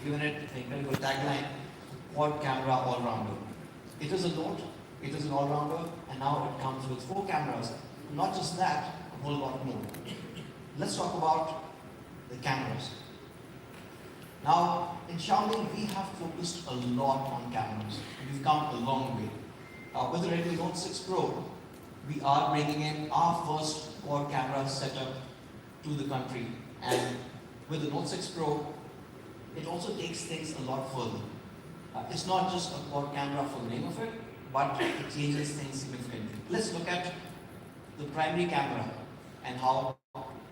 given it the incredible tagline, quad camera all-rounder. It is a Note, it is an all-rounder, and now it comes with 4 cameras. Not just that, a whole lot more. Let's talk about the cameras. Now, in Xiaomi, we have focused a lot on cameras. We've come a long way. With the Redmi Note 6 Pro, we are bringing in our first quad camera setup to the country. And with the Note 6 Pro, it also takes things a lot further. It's not just a quad camera for the name of it, but it changes things significantly. Let's look at the primary camera and how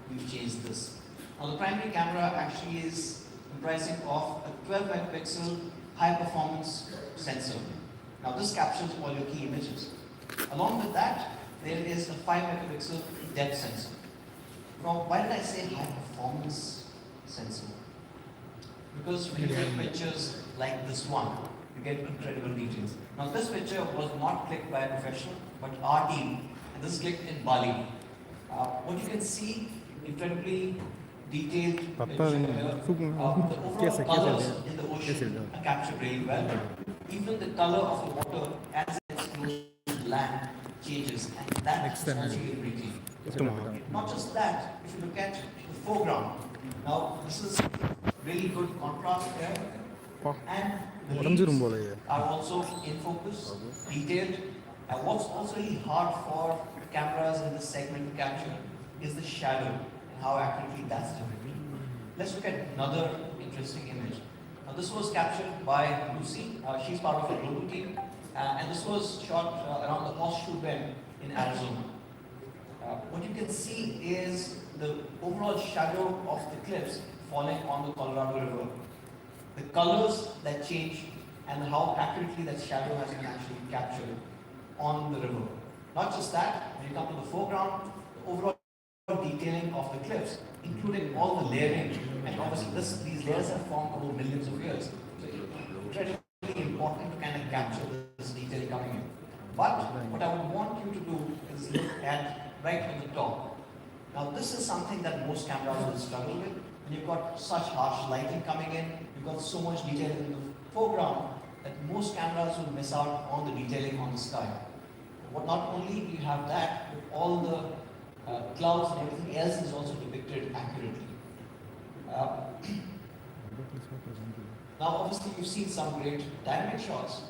we've changed this. Now, the primary camera actually is comprising of a 12 megapixel high performance sensor. Now, this captures all your key images. Along with that, there is a 5 megapixel depth sensor. Now, why did I say high performance sensor? Because when you take pictures like this one, you get incredible details. Now, this picture was not clicked by a professional, but our team, and this is clicked in Bali. What you can see, incredibly detailed picture here. The overall colors in the ocean are captured really well. Even the color of the water as it's close to land changes, and that is also really pretty. Not just that, if you look at the foreground, now this is really good contrast there, and the leaves are also in focus, detailed. And what's also really hard for cameras in this segment to capture is the shadow and how accurately that's done. Let's look at another interesting image. Now, this was captured by Lucy. She's part of a global team, and this was shot around the Horseshoe Bend in Arizona. What you can see is the overall shadow of the cliffs falling on the Colorado River. The colors that change and how accurately that shadow has been actually captured on the river. Not just that, when you come to the foreground, the overall detailing of the cliffs, including all the layering, and obviously these layers have formed over millions of years. So it's incredibly important to kind of capture this detail coming in. But what I would want you to do is look at right at the top. Now, this is something that most cameras will struggle with. When you've got such harsh lighting coming in, you've got so much detail in the foreground that most cameras will miss out on the detailing on the sky. But not only do you have that, but all the clouds and everything else is also depicted accurately. Now, obviously, you've seen some great dynamic shots,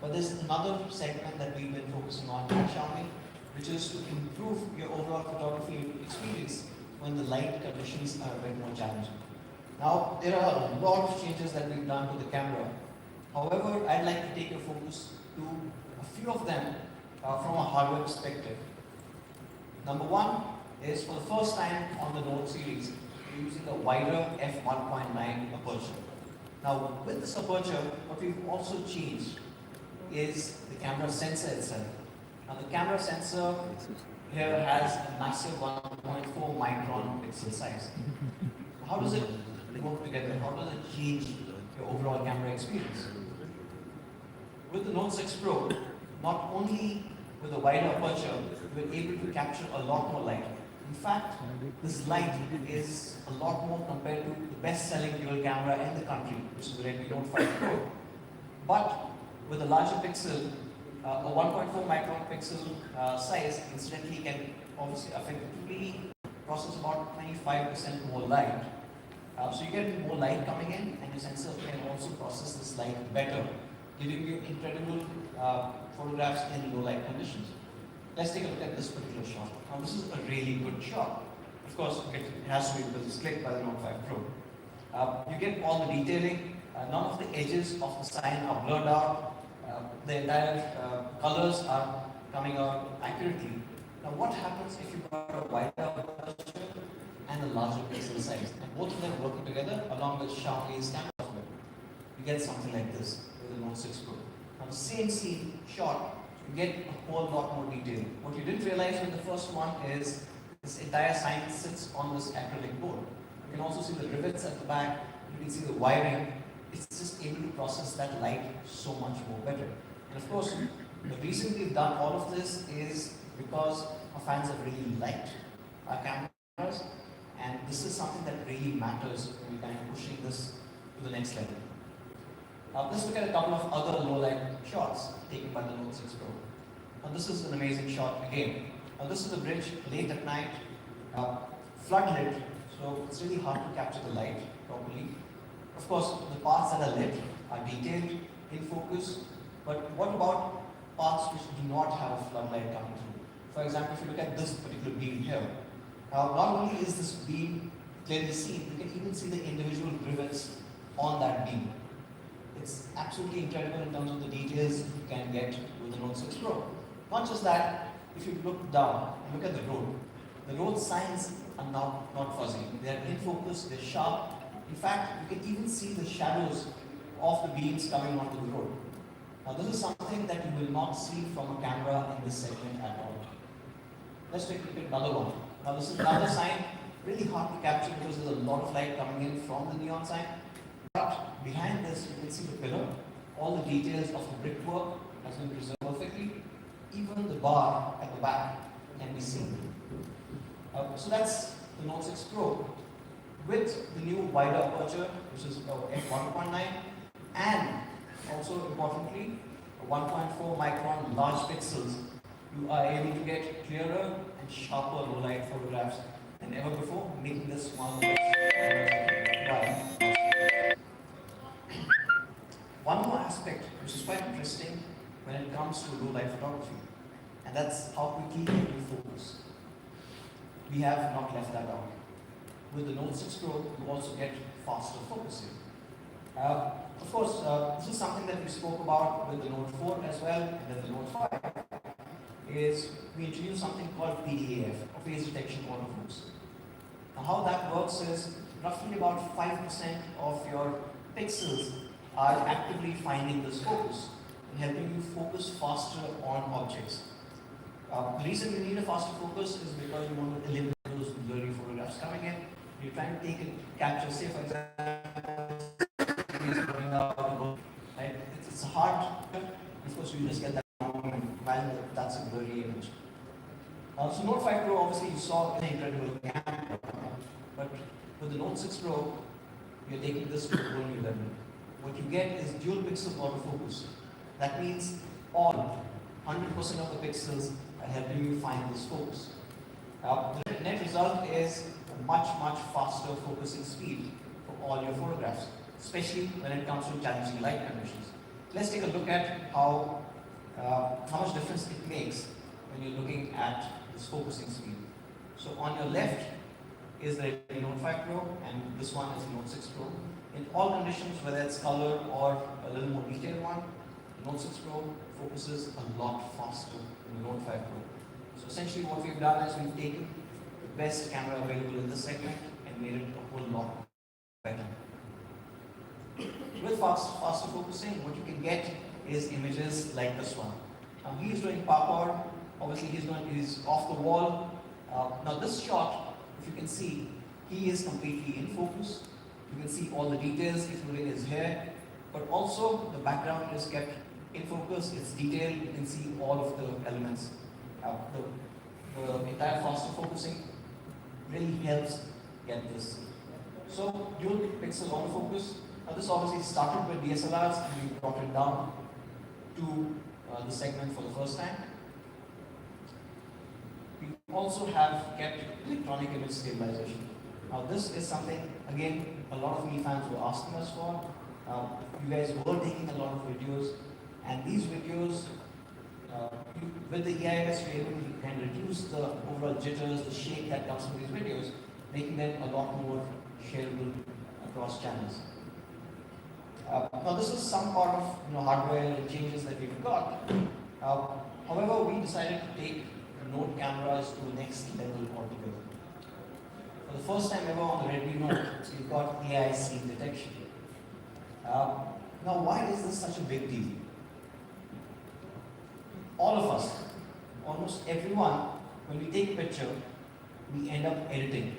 but there's another segment that we've been focusing on at Xiaomi, which is to improve your overall photography experience when the light conditions are a bit more challenging. Now, there are a lot of changes that we've done to the camera. However, I'd like to take your focus to a few of them from a hardware perspective. Number one is, for the first time on the Note series, we're using a wider f1.9 aperture. Now, with this aperture, what we've also changed is the camera sensor itself. Now, the camera sensor here has a massive 1.4 micron pixel size. How does it work together? How does it change your overall camera experience? With the Note 6 Pro, not only with a wider aperture, we're able to capture a lot more light. In fact, this light is a lot more compared to the best-selling dual camera in the country, which is the Redmi Note 5 Pro. But with a larger pixel, a 1.4 micron pixel size incidentally can obviously effectively process about 25% more light. So you get more light coming in, and your sensor can also process this light better, giving you incredible photographs in low light conditions. Let's take a look at this particular shot. Now, this is a really good shot. Of course, it has to be because it's clicked by the Note 5 Pro. You get all the detailing. None of the edges of the sign are blurred out. The entire colors are coming out accurately. Now, what happens if you've got a wider aperture and a larger pixel size, and both of them working together along with Xiaomi's camera software? You get something like this with the Note 6 Pro. Now, the same scene shot, you get a whole lot more detail. What you didn't realize with the first one is this entire sign sits on this acrylic board. You can also see the rivets at the back. You can see the wiring. It's just able to process that light so much more better. And of course, the reason we've done all of this is because our fans have really liked our cameras, and this is something that really matters when we're kind of pushing this to the next level. Let's look at a couple of other low light shots taken by the Note 6 Pro. Now this is an amazing shot again. Now this is a bridge late at night, flood lit, so it's really hard to capture the light properly. Of course, the parts that are lit are detailed, in focus, but what about parts which do not have a floodlight coming through? For example, if you look at this particular beam here, now not only is this beam clearly seen, you can even see the individual rivets on that beam. It's absolutely incredible in terms of the details you can get with the Note 6 Pro. Not just that, if you look down and look at the road signs are not fuzzy. They're in focus, they're sharp. In fact, you can even see the shadows of the beams coming onto the road. Now this is something that you will not see from a camera in this segment at all. Let's take a look at another one. Now this is another sign, really hard to capture because there's a lot of light coming in from the neon sign. But behind this, you can see the pillar, all the details of the brickwork has been preserved perfectly. Even the bar at the back can be seen. So that's the Note 6 Pro with the new wider aperture, which is f1.9, and also importantly, 1.4 micron large pixels. You are able to get clearer and sharper low light photographs than ever before, making this one of the best. One more aspect which is quite interesting when it comes to low light photography, and that's how quickly it will focus. We have not left that out. With the Note 6 Pro, you also get faster focusing. Of course, this is something that we spoke about with the Note 4 as well, and then the Note 5, is we introduced something called PDAF, or Phase Detection Autofocus. Now how that works is, roughly about 5% of your pixels are actively finding this focus and helping you focus faster on objects. The reason you need a faster focus is because you want to eliminate those blurry photographs coming in. You're trying to take a capture, say for example, right? It's hard, of course you just get that moment while that's a blurry image. So Note 5 Pro, obviously you saw an incredible camera, but with the Note 6 Pro, you're taking this to a whole new level. What you get is dual pixel autofocus. That means all 100% of the pixels are helping you find this focus. The net result is a much faster focusing speed for all your photographs, especially when it comes to challenging light conditions. Let's take a look at how much difference it makes when you're looking at this focusing speed. So on your left is the Redmi Note 5 Pro, and this one is the Note 6 Pro. In all conditions, whether it's color or a little more detailed one, the Note 6 Pro focuses a lot faster than the Note 5 Pro. So essentially what we've done is we've taken the best camera available in this segment and made it a whole lot better. With faster focusing, what you can get is images like this one. Now he's doing parkour, obviously he's off the wall. Now this shot, if you can see, he is completely in focus. You can see all the details, including his hair, but also the background is kept in focus, it's detailed, you can see all of the elements. The entire faster focusing really helps get this. So dual pixel autofocus. Now this obviously started with DSLRs and we brought it down to the segment for the first time. We also have kept electronic image stabilization. Now this is something, again, a lot of me fans were asking us for. You guys were taking a lot of videos, and these videos, with the EIS, you're able to kind of reduce the overall jitters, the shake that comes from these videos, making them a lot more shareable across channels. Now this is some part of hardware changes that we've got. However, we decided to take Note cameras to the next level altogether. For the first time ever on the Redmi Note, we've got AI scene detection. Now why is this such a big deal? All of us, almost everyone, when we take a picture, we end up editing.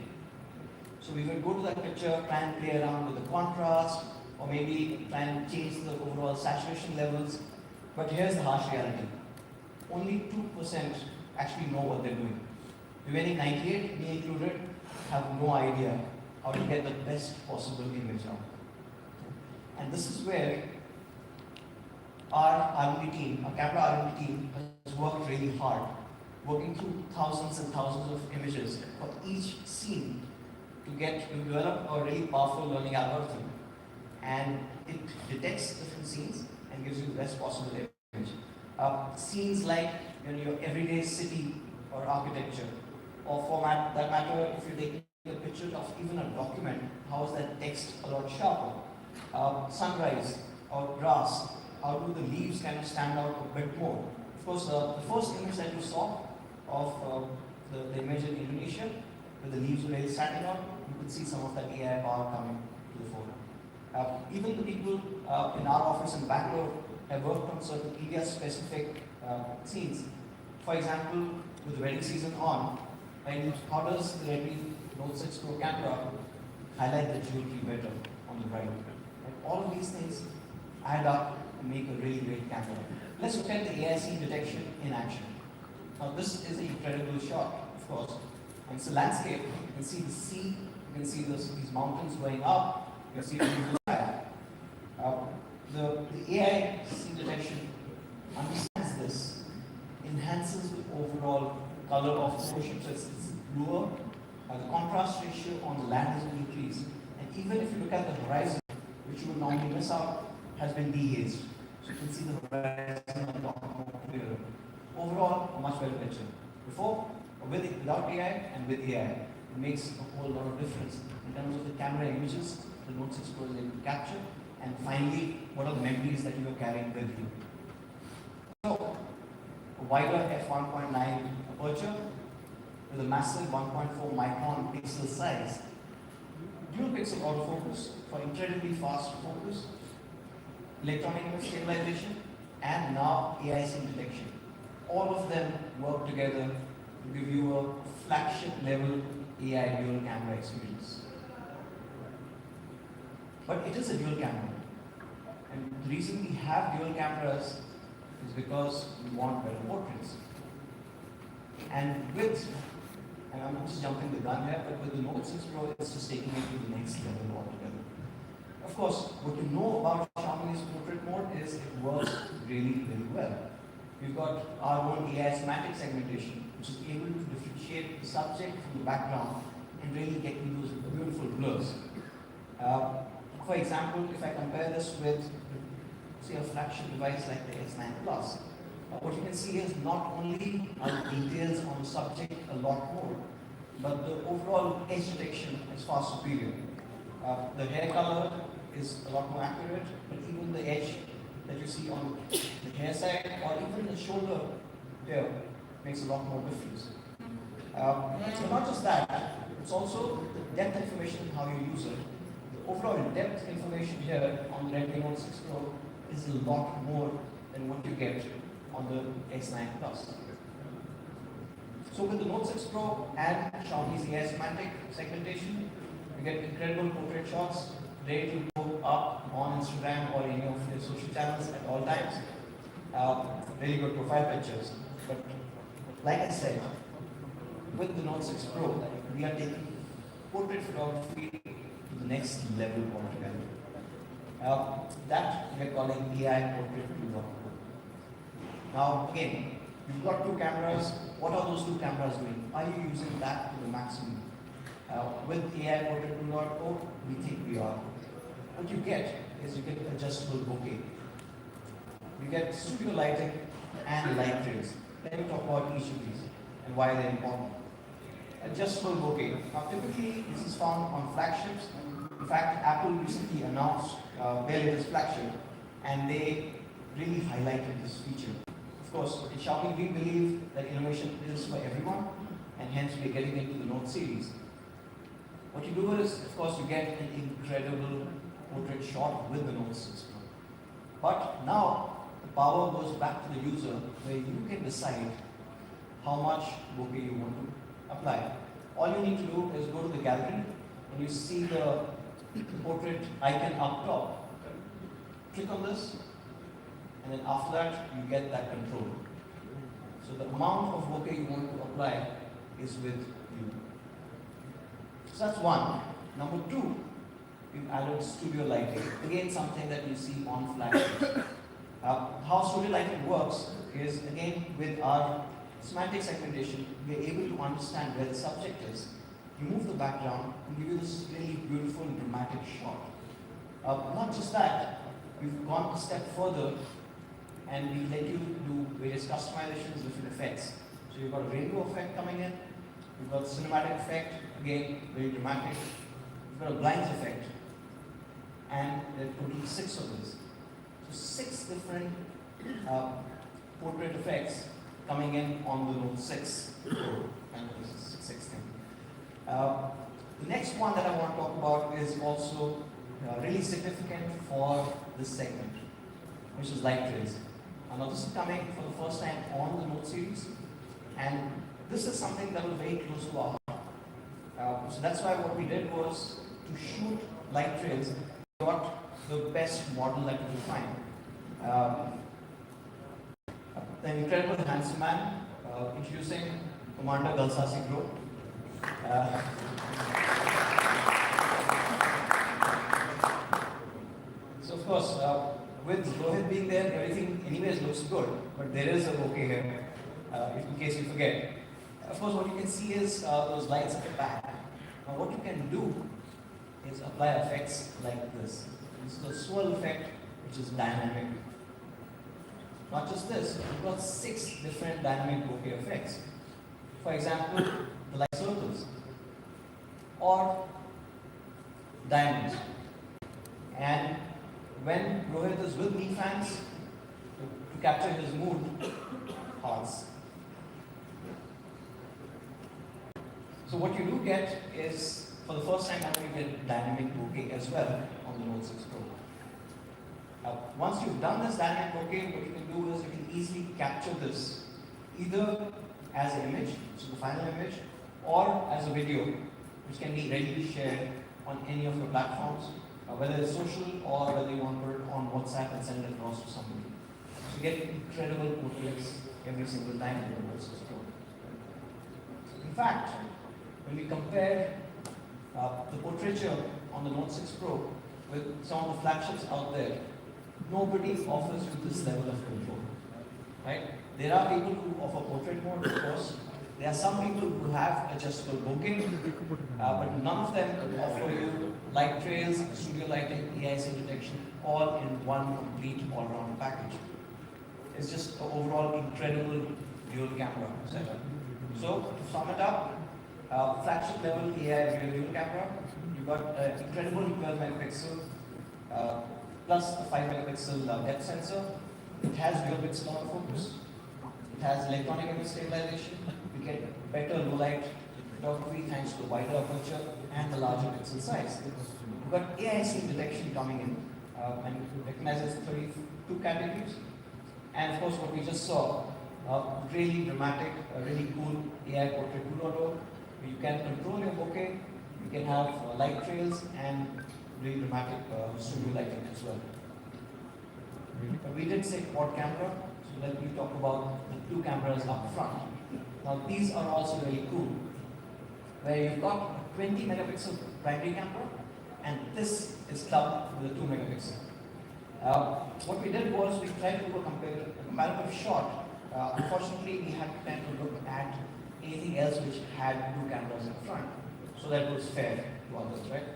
So we will go to that picture, try and play around with the contrast, or maybe try and change the overall saturation levels. But here's the harsh reality. Only 2% actually know what they're doing. Remaining 98, me included, have no idea how to get the best possible image out. And this is where our R&D team, our camera R&D team has worked really hard, working through thousands and thousands of images for each scene to develop a really powerful learning algorithm. And it detects different scenes and gives you the best possible image. Scenes like your everyday city or architecture, or for that matter, if you're taking a picture of even a document, how is that text a lot sharper? Sunrise or grass, how do the leaves kind of stand out a bit more? Of course, the first image that you saw of the image in Indonesia, with the leaves really standing out, you could see some of that AI power coming to the fore. Even the people in our office in Bangalore have worked on certain India-specific scenes. For example, with the wedding season on, right, how does the Redmi Note 6 Pro camera highlight the jewelry better on the bride? And all of these things add up to make a really great camera. Let's look at the AI scene detection in action. Now this is an incredible shot, of course. And it's a landscape. You can see the sea, you can see these mountains going up, you can see the blue sky. The AI scene detection understands this, enhances the overall color of the ocean, so it's bluer. The contrast ratio on the land has been increased. And even if you look at the horizon, which you would normally miss out, has been de-hazed. So you can see the horizon a lot more clearer. Overall, a much better picture. Before, without AI, and with AI, it makes a whole lot of difference in terms of the camera images the Note 6 Pro is able to capture, and finally, what are the memories that you are carrying with you. So, a wider f1.9 aperture with a massive 1.4 micron pixel size, dual pixel autofocus for incredibly fast focus, electronic image stabilization, and now AI scene detection. All of them work together to give you a flagship level AI dual camera experience. But it is a dual camera. And the reason we have dual cameras is because we want better portraits. And I'm just jumping the gun here, but with the Note 6 Pro, it's just taking it to the next level altogether. Of course, what you know about Xiaomi's portrait mode is it works really, really well. We've got our own AI semantic segmentation, which is able to differentiate the subject from the background and really get you those beautiful blurs. For example, if I compare this with, say, a flagship device like the S9 Plus, what you can see is not only are the details on the subject a lot more, but the overall edge detection is far superior. The hair color is a lot more accurate, but even the edge that you see on the hair side or even the shoulder here makes a lot more difference. So not just that, it's also the depth information and how you use it. The overall depth information here on the Redmi Note 6 Pro is a lot more than what you get on the S9 Plus. So with the Note 6 Pro and Xiaomi's AI semantic segmentation, you get incredible portrait shots, ready to go up on Instagram or any of your social channels at all times. Really good profile pictures. But like I said, with the Note 6 Pro, we are taking portrait photography to the next level altogether. That we are calling AI Portrait 2.0. Now again, you've got two cameras. What are those two cameras doing? Are you using that to the maximum? With AI Portrait 2.0, we think we are. What you get is you get adjustable bokeh. You get studio lighting and light rays. Let me talk about each of these and why they're important. Adjustable bokeh. Now typically this is found on flagships. In fact, Apple recently announced their latest flagship and they really highlighted this feature. Of course, at Xiaomi we believe that innovation is for everyone and hence we're getting into the Note series. What you do is, of course, you get an incredible portrait shot with the Note 6 Pro. But now, the power goes back to the user where you can decide how much bokeh you want to apply. All you need to do is go to the gallery and you see the portrait icon up top. Click on this and then after that, you get that control. So the amount of bokeh you want to apply is with you. So that's one. Number two, we've added studio lighting. Again, something that you see on flagships. How studio lighting works is, again, with our semantic segmentation, we are able to understand where the subject is, remove the background, and give you this really beautiful and dramatic shot. Not just that, we've gone a step further and we let you do various customizations, different effects. So you've got a rainbow effect coming in, you've got cinematic effect, again, very dramatic. You've got a blinds effect, and there are totally 6 of these. So 6 different portrait effects coming in on the Note 6 Pro, and this is 6 thing. The next one that I want to talk about is also really significant for this segment, which is light trails. Now this is coming for the first time on the Note series, and this is something that was very close to our heart. So that's why what we did was to shoot light trails. We got the best model that we could find. An incredible handsome man, introducing Commander Galsasi Gro. So of course, with Rohit being there, everything anyways looks good, but there is a bokeh here, in case you forget. Of course, what you can see is those lights at the back. Now what you can do is apply effects like this. This is a swirl effect, which is dynamic. Not just this, we've got 6 different dynamic bokeh effects. For example, the light circles, or diamonds. And when Rohit is with me fans, to capture his mood, hearts. So what you do get is, for the first time, now you get dynamic bokeh as well on the Note 6 Pro. Once you've done this dynamic bokeh, what you can do is you can easily capture this either as an image, so the final image, or as a video, which can be readily shared on any of your platforms, whether it's social or whether you want to put it on WhatsApp and send it across to somebody. So you get incredible portraits every single time in the Note 6 Pro. In fact, when we compare the portraiture on the Note 6 Pro with some of the flagships out there, nobody offers you this level of control. Right? There are people who offer portrait mode, of course. There are some people who have adjustable bokeh, but none of them offer you light trails, studio lighting, AIC detection, all in one complete all-round package. It's just an overall incredible dual camera setup. So to sum it up, flagship level AI dual camera, you've got an incredible 12 megapixel plus a 5 megapixel depth sensor. It has dual pixel autofocus. It has electronic image stabilization. You get better low light photography thanks to the wider aperture and the larger pixel size. You've got AIC detection coming in and it recognizes 32 categories. And of course, what we just saw, really dramatic, really cool AI Portrait 2.0. You can control your bokeh, you can have light trails and really dramatic studio lighting as well. We did say quad camera, so let me talk about the 2 cameras up front. Now these are also really cool, where you've got a 20 megapixel primary camera, and this is clubbed with a 2 megapixel. What we did was we tried to do a comparative shot. Unfortunately, we had time to look at anything else which had 2 cameras in front, so that it was fair to others, right?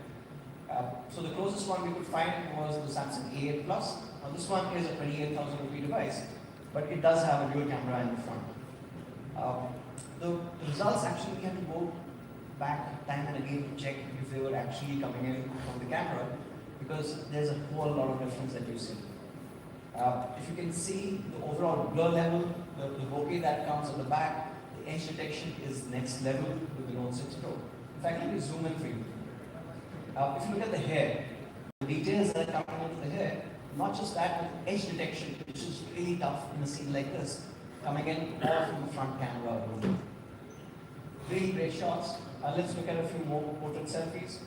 So the closest one we could find was the Samsung A8 Plus. Now this one is a 28,000 rupee device, but it does have a dual camera in the front. The results actually, we had to go back time and again to check if they were actually coming in from the camera, because there's a whole lot of difference that you see. If you can see the overall blur level, the bokeh that comes at the back, the edge detection is next level with the Note 6 Pro. In fact, let me zoom in for you. If you look at the hair, the details that are coming into the hair, not just that, but edge detection, which is really tough in a scene like this, coming in all from the front camera alone. Really great shots. Let's look at a few more portrait selfies.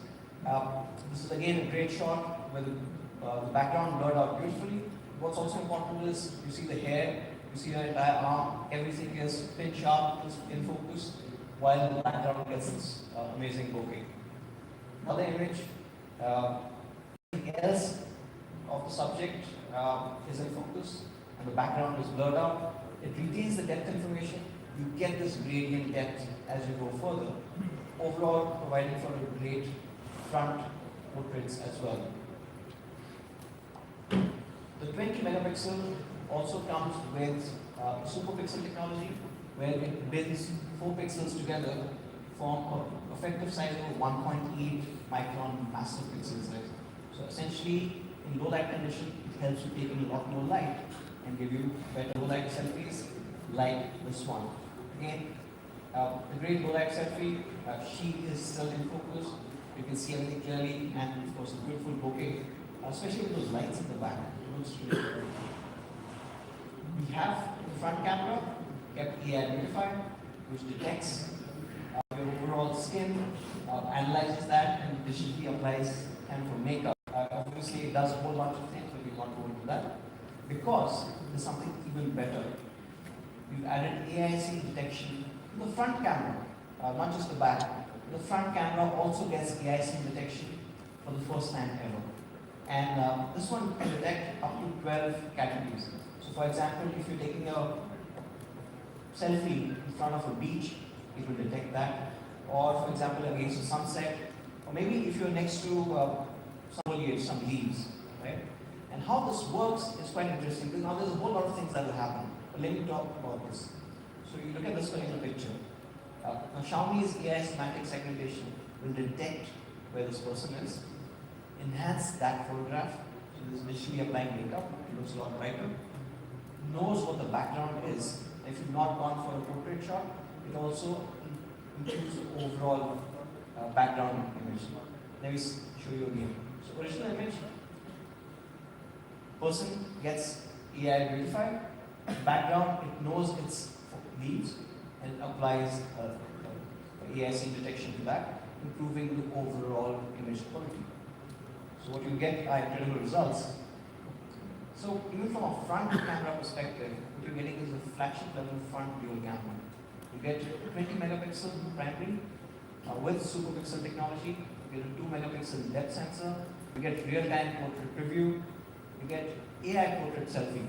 This is again a great shot where the background blurred out beautifully. What's also important is you see the hair, you see the entire arm, everything is pin sharp, it's in focus, while the background gets this amazing bokeh. Another image, anything else of the subject is in focus and the background is blurred out. It retains the depth information. You get this gradient depth as you go further. Overall, providing for a great front portraits as well. The 20 megapixel also comes with super pixel technology, where it builds 4 pixels together, form an effective size of 1.8 micron massive pixel size. So essentially, in low light condition, it helps you take in a lot more light and give you better low light selfies like this one. Again, the great low light selfie, she is still in focus. You can see everything clearly, and of course, a beautiful bokeh, especially with those lights in the back. It looks really good. We have the front camera kept AI verified, which detects your overall skin, analyzes that, and digitally applies kind of a makeup. Obviously, it does a whole bunch of things, but we won't go into that because there's something even better. We've added AIC detection to the front camera, not just the back. The front camera also gets AIC detection for the first time ever. And this one can detect up to 12 categories. So for example, if you're taking a selfie in front of a beach, it will detect that. Or for example, against a sunset. Or maybe if you're next to some foliage, some leaves, right? And how this works is quite interesting because now there's a whole lot of things that will happen. But let me talk about this. So you look at this particular picture. Now Xiaomi's AI semantic segmentation will detect where this person is, enhance that photograph, so this is visually applying makeup, it looks a lot brighter, knows what the background is. If you've not gone for a portrait shot, it also includes the overall background image. Let me show you again. So original image, person gets AI verified, background, it knows its leaves and applies AIC detection to that, improving the overall image quality. So what you get are incredible results. So even from a front camera perspective, what you're getting is a flagship level front dual camera. You get 20 megapixel primary with super pixel technology. You get a 2 megapixel depth sensor. You get real-time portrait preview. You get AI portrait selfie,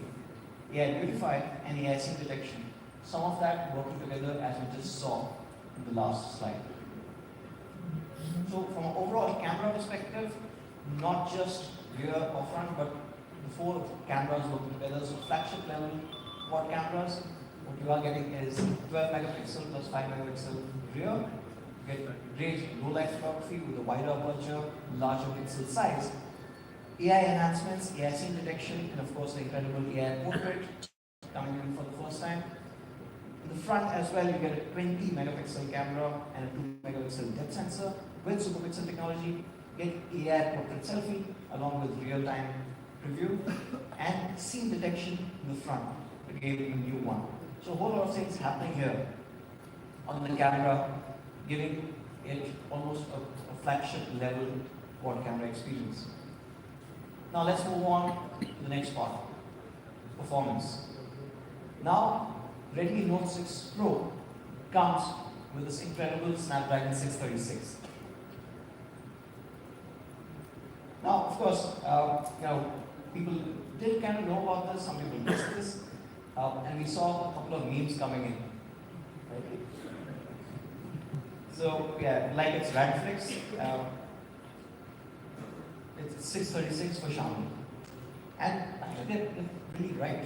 AI beautify, and AIC detection. Some of that working together as we just saw in the last slide. So from an overall camera perspective, not just rear or front, but the 4 cameras working together. So flagship level quad cameras, what you are getting is 12 megapixel plus 5 megapixel rear. You get great low light photography with a wider aperture, larger pixel size. AI enhancements, AI scene detection, and of course the incredible AI portrait coming in for the first time. In the front as well, you get a 20 megapixel camera and a 2 megapixel depth sensor with super pixel technology. Get AI portrait selfie along with real-time preview and scene detection in the front. Again, a new one. So a whole lot of things happening here on the camera, giving it almost a flagship level quad camera experience. Now let's move on to the next part, performance. Now, Redmi Note 6 Pro comes with this incredible Snapdragon 636. Now, of course, people did kind of know about this, some people missed this, and we saw a couple of memes coming in. Right? So, yeah, like it's Radflix, it's 636 for Xiaomi. And I think they're really right,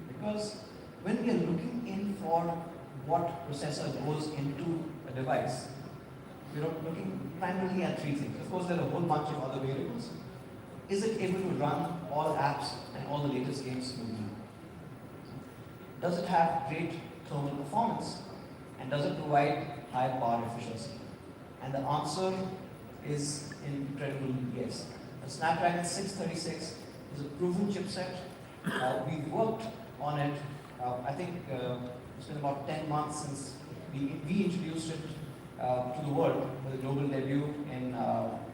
because when we are looking in for what processor goes into a device, we're looking primarily at 3 things. Of course, there are a whole bunch of other variables. Is it able to run all apps and all the latest games smoothly? Does it have great thermal performance? And does it provide high power efficiency? And the answer is incredibly yes. The Snapdragon 636 is a proven chipset. We've worked on it. I think it's been about 10 months since we introduced it to the world with a global debut in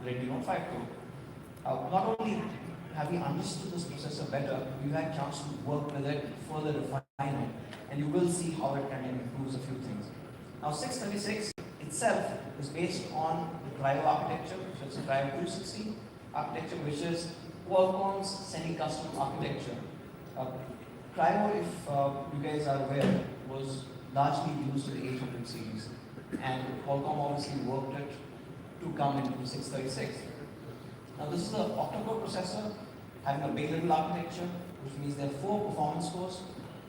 Redmi Note 5 Pro. Not only have we understood this processor better, we've had a chance to work with it, further refine it, and you will see how it kind of improves a few things. Now 636 itself is based on the Cryo architecture, so it's a Cryo 260 architecture, which is Qualcomm's semi-custom architecture. Uh, Cryo, if you guys are aware, was largely used in the 800 series, and Qualcomm obviously worked it to come into 636. Now this is an octa-core processor having a big-level architecture, which means there are 4 performance cores,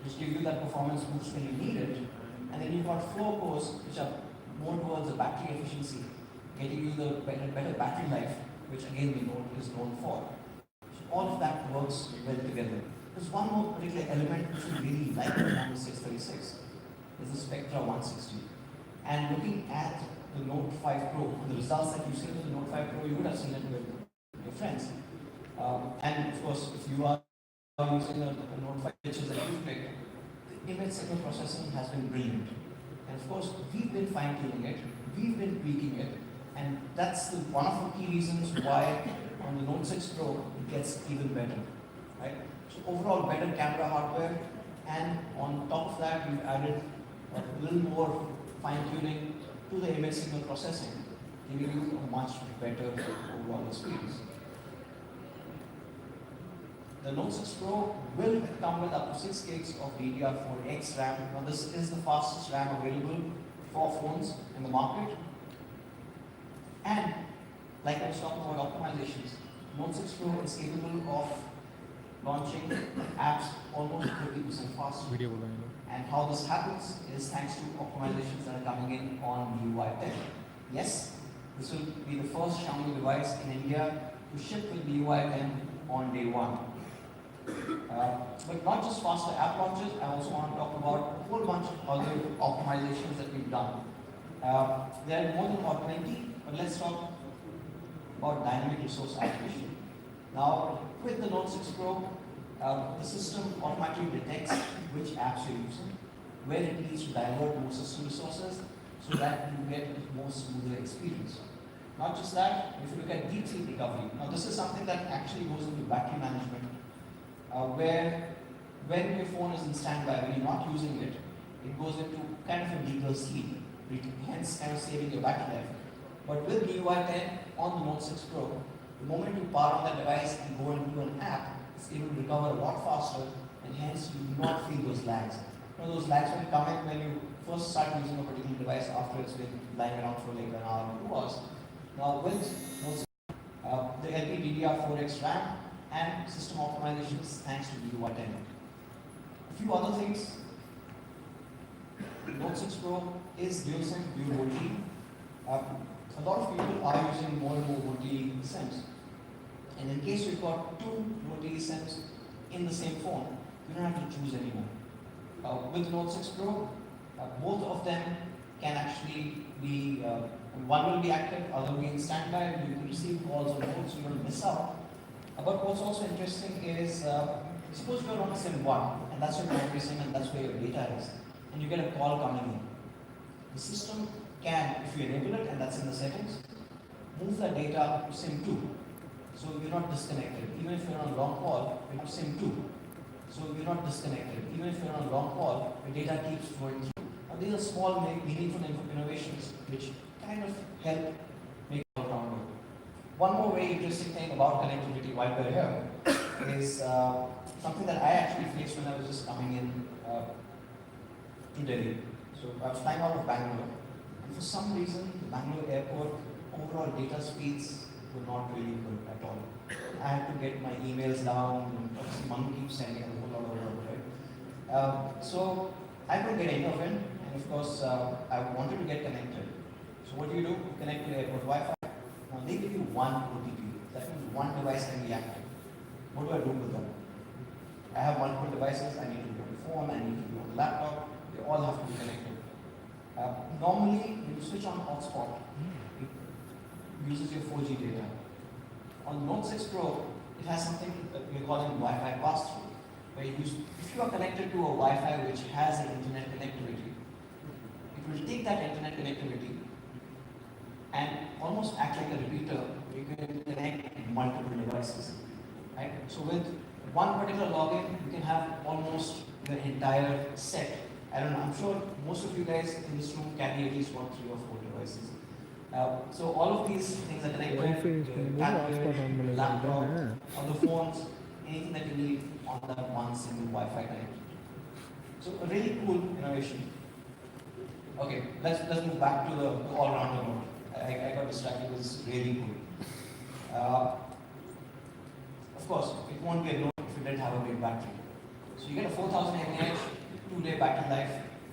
which give you that performance boost when you need it, and then you've got 4 cores which are more towards the battery efficiency, getting you the better battery life, which again we know is known for. So all of that works well together. There's one more particular element which we really like on the 636 is the Spectra 160. And looking at the Note 5 Pro, the results that you've seen with the Note 5 Pro, you would have seen it with your friends. And of course, if you are using the Note 5 pictures that you've picked, the image signal processing has been brilliant. And of course, we've been fine-tuning it, we've been tweaking it, and that's one of the key reasons why on the Note 6 Pro it gets even better. Right? So overall, better camera hardware, and on top of that, we've added a little more fine-tuning to the image signal processing, giving you a much better overall experience. The Note 6 Pro will come with up to 6 gigs of DDR4X RAM. Now this is the fastest RAM available for phones in the market. And like I was talking about optimizations, Note 6 Pro is capable of launching apps almost 30% faster. And how this happens is thanks to optimizations that are coming in on MIUI 10. Yes, this will be the first Xiaomi device in India to ship with MIUI 10 on day 1. But not just faster app launches, I also want to talk about a whole bunch of other optimizations that we've done. There are more than about 20, but let's talk about dynamic resource allocation. Now, with the Note 6 Pro, the system automatically detects which apps you're using, where it needs to divert more system resources, so that you get a more smoother experience. Not just that, if you look at deep sleep recovery, now this is something that actually goes into battery management, where when your phone is in standby, when you're not using it, it goes into kind of a legal sleep, hence kind of saving your battery life. But with MIUI 10 on the Note 6 Pro, the moment you power on that device and go into an app, it's able to recover a lot faster, and hence you do not feel those lags. You know, those lags will come in when you first start using a particular device after it's been lying around for like an hour or 2 hours. Now with Note 6, the LPDDR4X RAM and system optimizations thanks to MIUI 10. A few other things. Note 6 Pro is using dual OT. A lot of people are using more and more OT SIMs. And in case you've got 2 OT SIMs in the same phone, you don't have to choose anymore. With Note 6 Pro, both of them can actually be, one will be active, other will be in standby, you can receive calls on both, so you don't miss out. But what's also interesting is, suppose you're on SIM 1, and that's your primary SIM, and that's where your data is, and you get a call coming in. The system can, if you enable it, and that's in the settings, move the data to SIM 2. So you're not disconnected. Even if you're on a long call, you have SIM 2. So you're not disconnected. Even if you're on a long call, your data keeps flowing through. Now these are small, meaningful innovations which kind of help make it all around. One more very interesting thing about connectivity while we're here is something that I actually faced when I was just coming in to Delhi. So I was flying out of Bangalore, and for some reason, the Bangalore airport overall data speeds were not really good at all. I had to get my emails down, and obviously Manu keeps sending a whole lot of work, right? So I couldn't get any of it, and of course I wanted to get connected. So what do? You connect to the airport Wi-Fi. Now they give you one OTP. That means one device can be active. What do I do with them? I have multiple devices. I need to be on the phone. I need to be on the laptop. They all have to be connected. Normally, when you switch on hotspot, it uses your 4G data. On Note 6 Pro, it has something that we're calling Wi-Fi pass-through, where if you are connected to a Wi-Fi which has an internet connectivity, it will take that internet connectivity and almost act like a repeater. You can connect multiple devices, right? So with one particular login, you can have almost the entire set. I don't know, I'm sure most of you guys in this room carry at least 1, 3 or 4 devices. So all of these things are connected, the tablet, laptop, on the phones, anything that you need on that one single Wi-Fi connect. So a really cool innovation. Okay, let's move back to the all-rounder mode. I got distracted. It was really cool. Of course, it won't be a note if you didn't have a big battery. So you get a 4000 mAh, 2-day battery life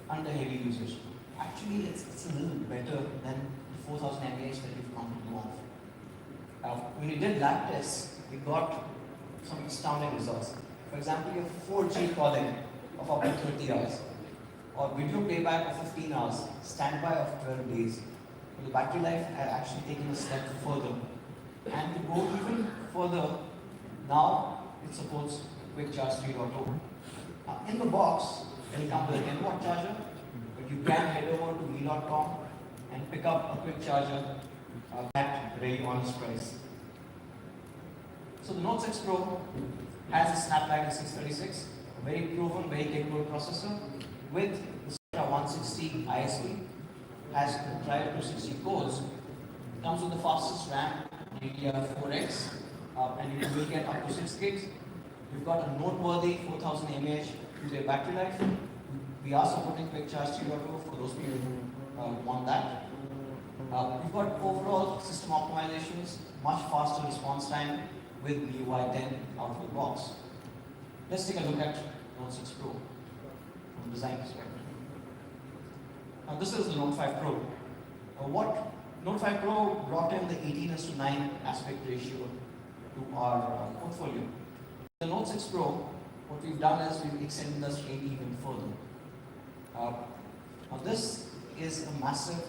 under heavy usage. Actually, it's a little better than the 4000 mAh that you've come to know of. When we did lab tests, we got some astounding results. For example, you have 4G calling of up to 30 hours, or video playback of 15 hours, standby of 12 days. The battery life had actually taken a step further. And to go even further, now it supports quick charge 3.0. In the box, it will come with a 10-watt charger, but you can head over to me.com and pick up a quick charger at a very honest price. So the Note 6 Pro has a Snapdragon 636, a very proven, very capable processor with the Spectra 160 ISP, has tried 260 cores, comes with the fastest RAM, DDR4X, and you will get up to 6 gigs. We've got a noteworthy 4000 mAh 2-day battery life. We are supporting quick charge 3.0 for those people who want that. We've got overall system optimizations, much faster response time with MIUI 10 out of the box. Let's take a look at Note 6 Pro from a design perspective. Now this is the Note 5 Pro. What Note 5 Pro brought in the 18:9 aspect ratio to our portfolio. The Note 6 Pro, what we've done is we've extended the screen even further. Now this is a massive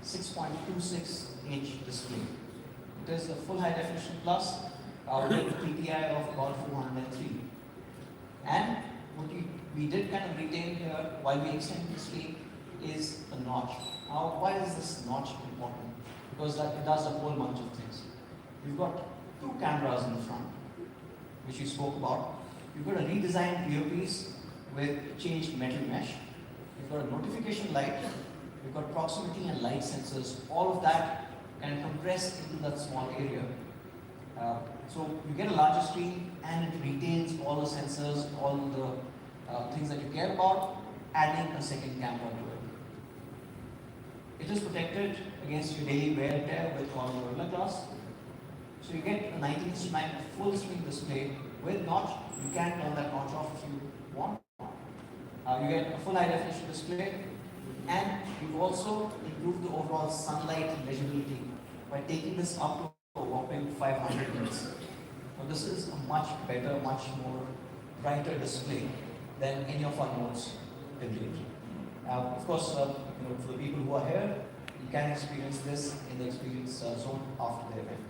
6.26-inch display. It is a full high definition plus with a PPI of about 403. And what we did kind of retain here while we extended the screen is a notch. Now, why is this notch important? Because it does a whole bunch of things. We've got 2 cameras in the front, which we spoke about. We've got a redesigned earpiece with changed metal mesh. We've got a notification light. We've got proximity and light sensors. All of that kind of compressed into that small area. So you get a larger screen and it retains all the sensors, all the things that you care about, adding a second camera to it. It is protected against your daily wear and tear with Gorilla Glass. So you get a 19:9 full screen display with notch. You can turn that notch off if you want. You get a full high definition display, and you've also improved the overall sunlight legibility by taking this up to a whopping 500 nits. Now this is a much better, much more brighter display than any of our notes will do. Of course, for the people who are here, you can experience this in the experience zone after the event.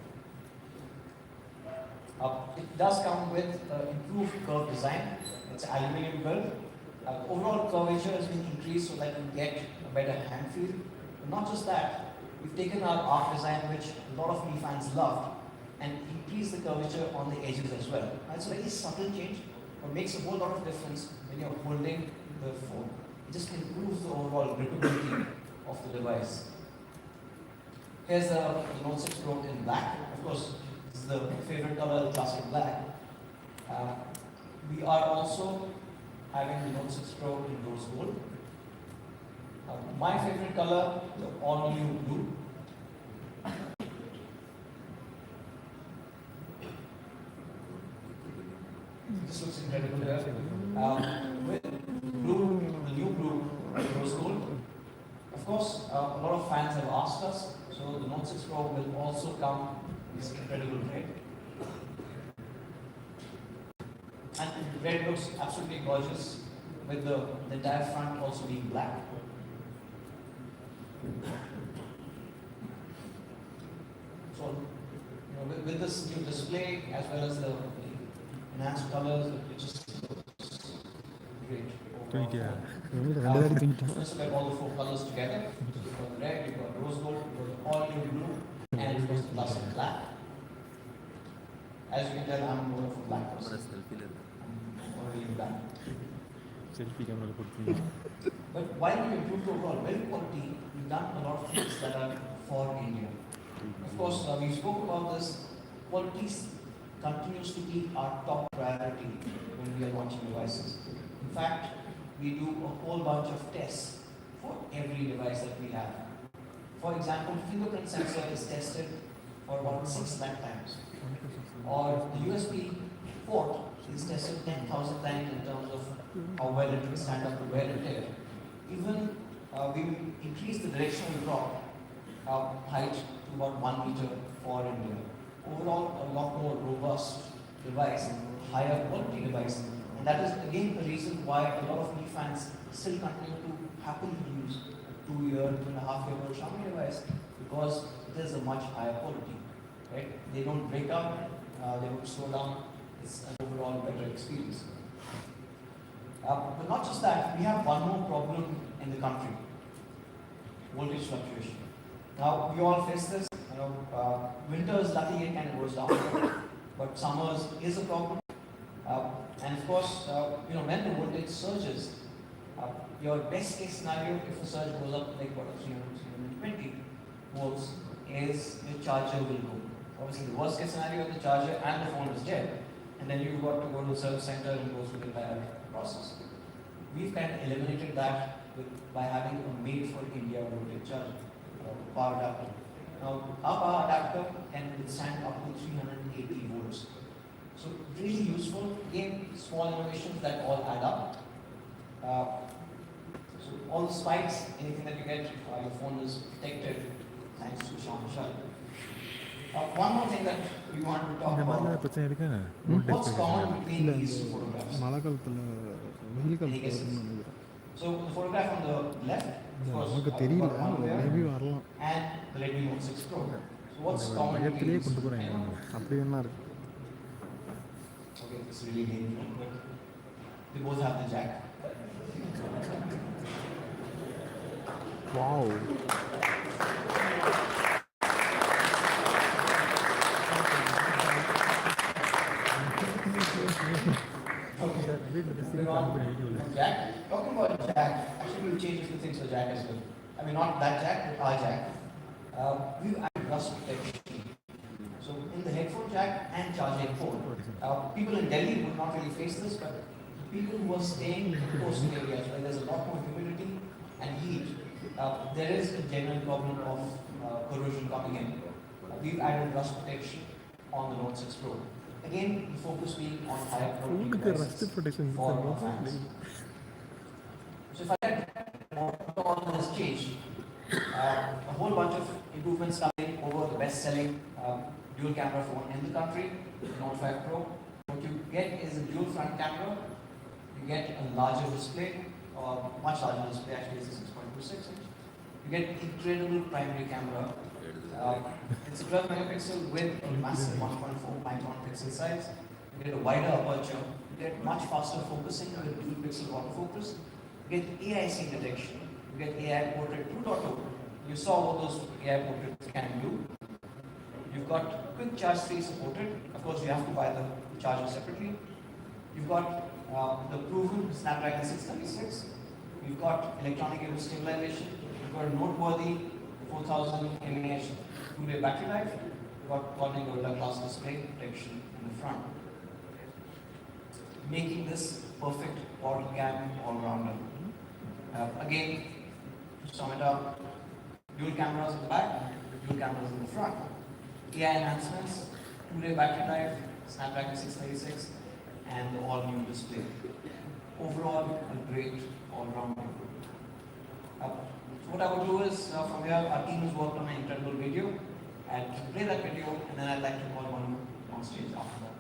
It does come with improved curve design. It's an aluminum build. Overall curvature has been increased so that you get a better hand feel. But not just that, we've taken our arc design, which a lot of me fans loved, and increased the curvature on the edges as well. It's a very subtle change, but makes a whole lot of difference when you're holding the phone. It just improves the overall grippability of the device. Here's the Note 6 Pro in black. Of course, this is the favorite color, the classic black. We are also having the Note 6 Pro in rose gold. My favorite color, the all new blue. This looks incredible here. With blue, the new blue, rose gold. Of course, a lot of fans have asked us, so the Note 6 Pro will also come in this incredible red. And the red looks absolutely gorgeous, with the entire front also being black. So, with this new display as well as the enhanced colors, it just looks great. Let's look at all the 4 colors together. You've got red, you've got rose gold, you've got all new blue, and of course the classic black. As you can tell, I'm going for black person. I'm already black. But while we improve the overall build quality, we've done a lot of things that are for India. Of course, we spoke about this. Quality continues to be our top priority when we are launching devices. In fact, we do a whole bunch of tests for every device that we have. For example, fingerprint sensor is tested for about 6 lakh times. Or the USB port is tested 10,000 times in terms of how well it will stand up to wear and tear. Even we increase the directional drop height to about 1 meter for India. Overall, a lot more robust device, higher quality device. And that is again the reason why a lot of me fans still continue to happily use a 2-year, 2.5-year old Xiaomi device because it is a much higher quality. Right? They don't break up, they don't slow down. It's an overall better experience. But not just that, we have one more problem in the country: voltage fluctuation. Now we all face this. Winters luckily it kind of goes down, but summers is a problem. And of course, when the voltage surges, your best case scenario, if a surge goes up like what 300, 320 volts, is your charger will go. Obviously, the worst case scenario, the charger and the phone is dead, and then you've got to go to the service center and go through the entire process. We've kind of eliminated that by having a made-for-India voltage charger, power adapter. Now, our power adapter can withstand up to 380 volts. So really useful. Again, small innovations that all add up. So all the spikes, anything that you get, your phone is protected thanks to Xiaomi Shell. One more thing that we want to talk about. What's common between these two photographs? So the photograph on the left, of course, got one there, and the Redmi Note 6 Pro. So what's common between these two? Okay, it's really dangerous, but they both have the jack. Wow. Jack. Talking about jack, actually we'll change a few things for jack as well. I mean, not that jack, but our jack. We've added rust protection. So in the headphone jack and charging port, people in Delhi would not really face this, but people who are staying in coastal areas where there's a lot more humidity and heat, there is a genuine problem of corrosion coming in. We've added rust protection on the Note 6 Pro. Again, the focus being on higher quality devices for our fans. So if I get all this change, a whole bunch of improvements coming over the best-selling dual camera phone in the country, the Note 5 Pro. What you get is a dual front camera. You get a larger display, or much larger display, actually it's a 6.26 inch. You get incredible primary camera. It's a 12 megapixel with a massive 1.4 micron pixel size. You get a wider aperture. You get much faster focusing with dual pixel autofocus. You get AIC detection. You get AI Portrait 2.0. You saw what those AI portraits can do. You've got quick charge 3 supported. Of course, you have to buy the charger separately. You've got the proven Snapdragon 636. You've got electronic image stabilization. You've got a noteworthy 4000 mAh 2-day battery life. You've got Corning Gorilla Glass display protection in the front, making this perfect quad cam all-rounder. Again, to sum it up, dual cameras in the back, dual cameras in the front, AI enhancements, 2-day battery life, Snapdragon 636, and the all-new display. Overall, a great all-rounder. So what I would do is, from here, our team has worked on an incredible video. I'd play that video, and then I'd like to call one on stage after that.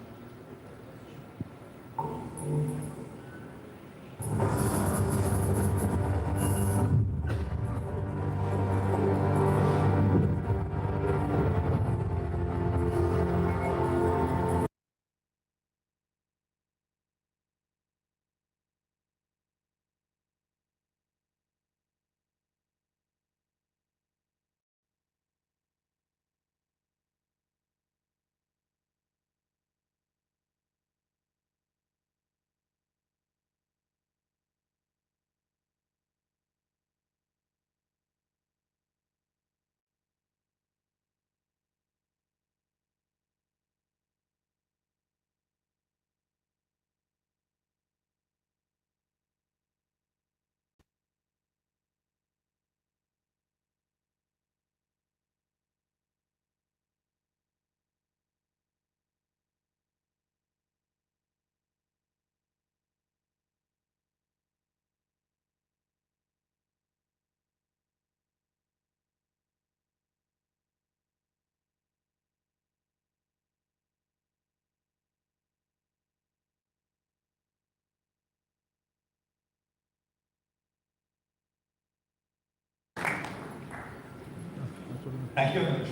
Thank you very much.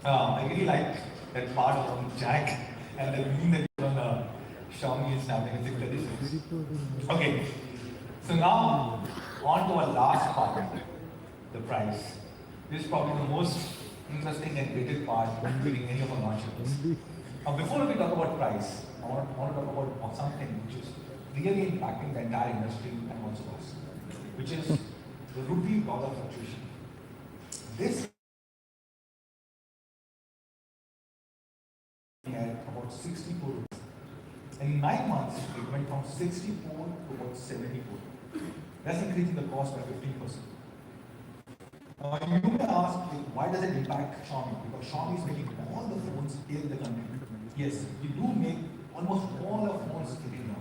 I really like that part on Jack and the meme that you on Xiaomi is snapping at 636. Okay, so now on to our last part, the price. This is probably the most interesting and weighted part during any of our launches. Now, before we talk about price, I want to talk about something which is really impacting the entire industry and also us, which is the rupee dollar fluctuation. This at about 64 rupees. In 9 months, it went from 64 to about 74. That's increasing the cost by 15%. Now, you may ask, why does it impact Xiaomi? Because Xiaomi is making all the phones here in the country. Yes, we do make almost all the phones in India.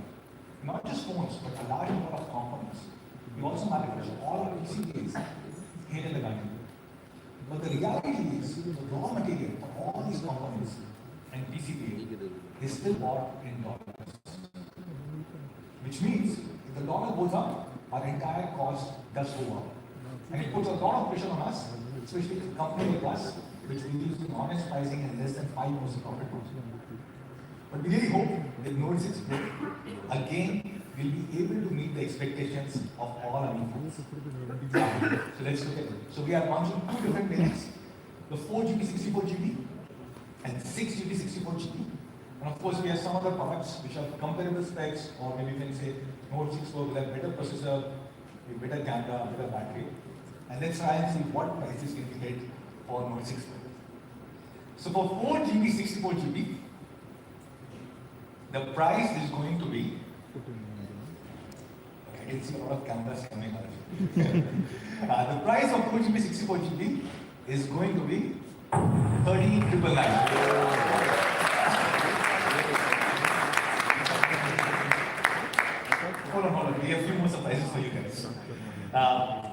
Not just phones, but a large number of components. We also manufacture all our PCBs here in the country. But the reality is, the raw material for all these components and PCB is still bought in dollars. Which means, if the dollar goes up, our entire cost does go up. And it puts a lot of pressure on us, especially a company like us, which believes in honest pricing and less than 5% profit margin. But we really hope with Note 6 Pro, again, we'll be able to meet the expectations of all our users. So let's look at it. So we are launching two different variants, the 4GB 64GB and 6GB 64GB. And of course, we have some other products which have comparable specs, or maybe you can say Note 6 Pro will have better processor, with better camera, better battery. And let's try and see what prices can we get for Note 6 Pro. So for 4GB 64GB, the price is going to be, I can see a lot of cameras coming out. The price of 4GB 64GB is going to be 13,999. Hold on. We have a few more surprises for you guys.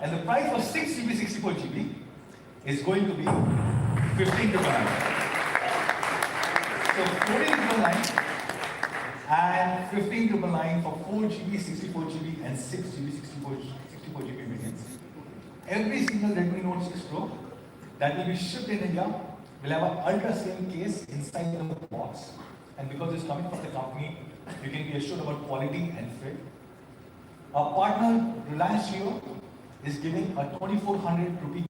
And the price of 6GB 64GB is going to be 15,999. So 14,999 and 15,999 for 4GB 64GB and 6GB 64GB variants. Every single Redmi Note 6 Pro that will be shipped in India will have an ultra slim case inside the box. And because it's coming from the company, you can be assured about quality and fit. Our partner Reliance Jio is giving a 2,400 rupee